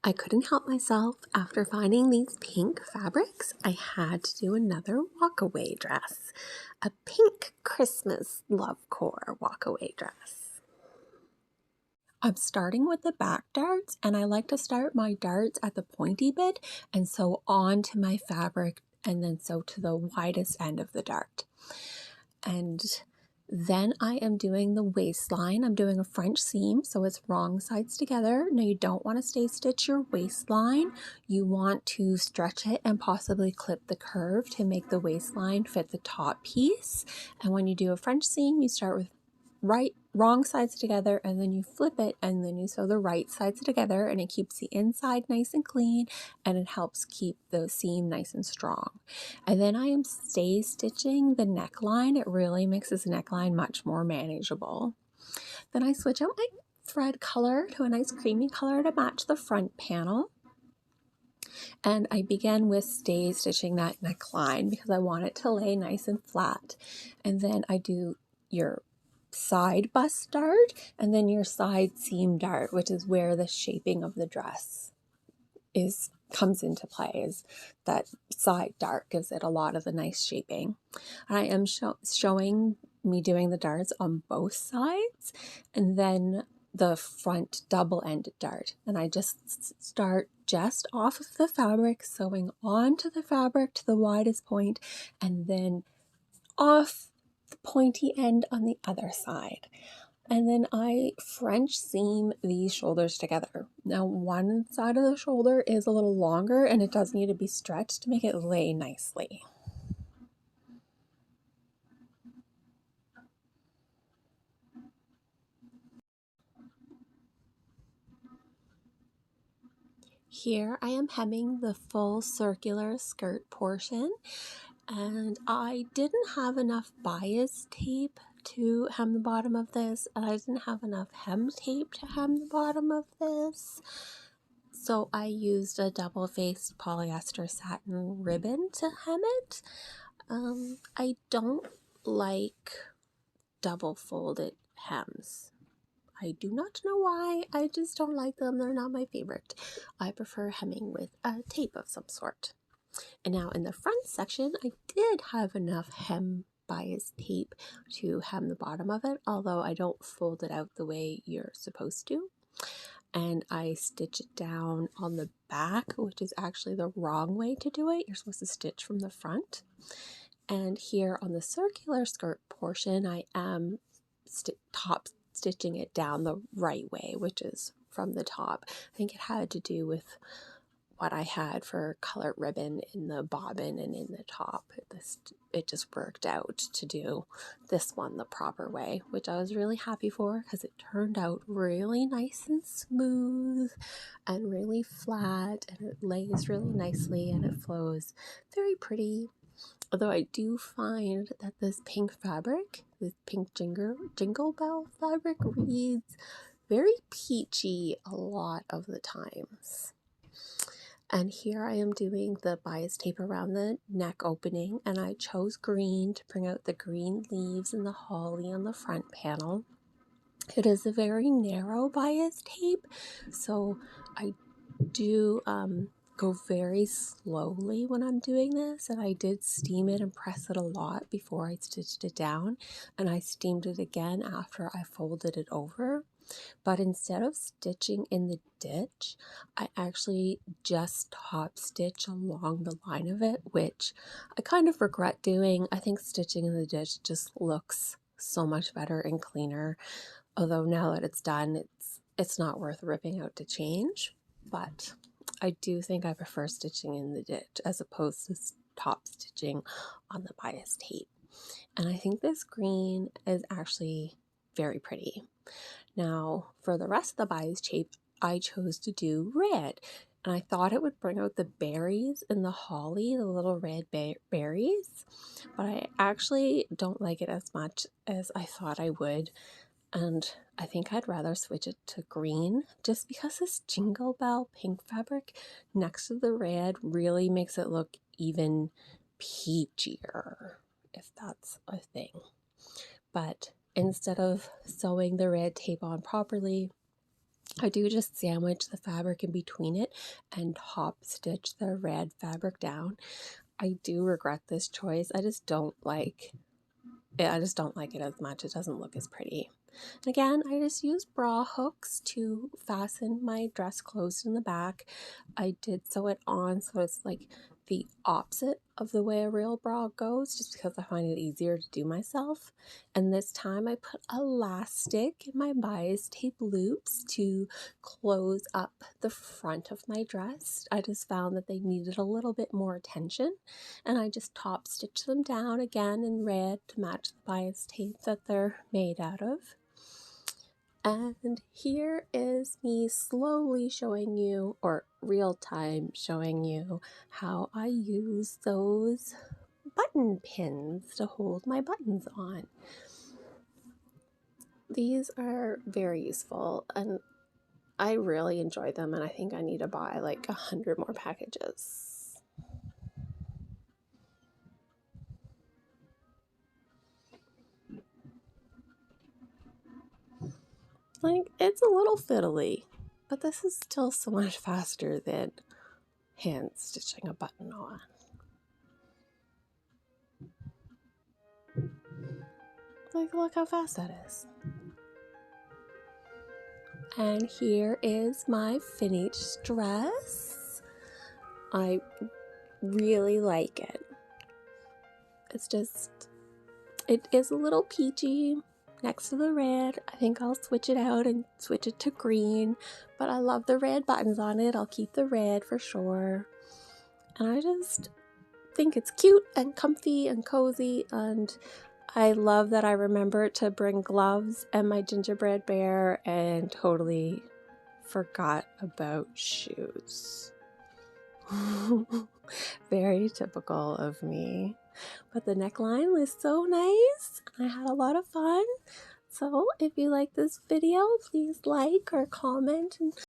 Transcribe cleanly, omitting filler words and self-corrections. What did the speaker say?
I couldn't help myself. After finding these pink fabrics, I had to do another walkaway dress. A pink Christmas Lovecore walkaway dress. I'm starting with the back darts, and I like to start my darts at the pointy bit and sew onto my fabric and then sew to the widest end of the dart. And then I am doing the waistline. I'm doing a French seam, so it's wrong sides together. Now you don't want to stay stitch your waistline. You want to stretch it and possibly clip the curve to make the waistline fit the top piece. And when you do a French seam, you start with wrong sides together, and then you flip it, and then you sew the right sides together, and it keeps the inside nice and clean, and it helps keep the seam nice and strong. And then I am stay stitching the neckline. It really makes this neckline much more manageable. Then I switch out my thread color to a nice creamy color to match the front panel. And I begin with stay stitching that neckline because I want it to lay nice and flat. And then I do your side bust dart and then your side seam dart, which is where the shaping of the dress comes into play. Is that side dart gives it a lot of the nice shaping. And I am showing me doing the darts on both sides, and then the front double-ended dart, and I just start just off of the fabric, sewing onto the fabric to the widest point, and then off the pointy end on the other side. And then I French seam these shoulders together. Now one side of the shoulder is a little longer and it does need to be stretched to make it lay nicely. Here I am hemming the full circular skirt portion, and I didn't have enough bias tape to hem the bottom of this, and I didn't have enough hem tape to hem the bottom of this. So I used a double-faced polyester satin ribbon to hem it. I don't like double-folded hems. I do not know why, I just don't like them. They're not my favorite. I prefer hemming with a tape of some sort. And now in the front section, I did have enough hem bias tape to hem the bottom of it, although I don't fold it out the way you're supposed to. And I stitch it down on the back, which is actually the wrong way to do it. You're supposed to stitch from the front. And here on the circular skirt portion, I am top stitching it down the right way, which is from the top. I think it had to do with what I had for colored ribbon in the bobbin and in the top. It just worked out to do this one the proper way, which I was really happy for because it turned out really nice and smooth and really flat, and it lays really nicely and it flows very pretty. Although I do find that this pink fabric, this pink jingle bell fabric, reads very peachy a lot of the times. And here I am doing the bias tape around the neck opening, and I chose green to bring out the green leaves and the holly on the front panel. It is a very narrow bias tape, so I do go very slowly when I'm doing this, and I did steam it and press it a lot before I stitched it down, and I steamed it again after I folded it over. But instead of stitching in the ditch, I actually just top stitch along the line of it, which I kind of regret doing. I think stitching in the ditch just looks so much better and cleaner. Although now that it's done, it's not worth ripping out to change. But I do think I prefer stitching in the ditch as opposed to top stitching on the bias tape. And I think this green is actually very pretty. Now, for the rest of the bias tape, I chose to do red. And I thought it would bring out the berries in the holly, the little red berries. But I actually don't like it as much as I thought I would. And I think I'd rather switch it to green, just because this jingle bell pink fabric next to the red really makes it look even peachier, if that's a thing. But instead of sewing the red tape on properly, I do just sandwich the fabric in between it and top stitch the red fabric down. I do regret this choice. I just don't like it. I just don't like it as much. It doesn't look as pretty. And again, I just use bra hooks to fasten my dress closed in the back. I did sew it on so it's like the opposite of the way a real bra goes, just because I find it easier to do myself. And this time I put elastic in my bias tape loops to close up the front of my dress. I just found that they needed a little bit more attention, and I just top stitched them down again in red to match the bias tape that they're made out of. And here is me slowly showing you, or real time showing you, how I use those button pins to hold my buttons on. These are very useful and I really enjoy them, and I think I need to buy like 100 more packages. Like, it's a little fiddly, but this is still so much faster than hand stitching a button on. Like, look how fast that is. And here is my finished dress. I really like it. It's just, it is a little peachy next to the red. I think I'll switch it out and switch it to green, but I love the red buttons on it. I'll keep the red for sure. And I just think it's cute and comfy and cozy, and I love that I remembered to bring gloves and my gingerbread bear and totally forgot about shoes. Very typical of me. But the neckline was so nice. I had a lot of fun. So if you like this video, please like or comment and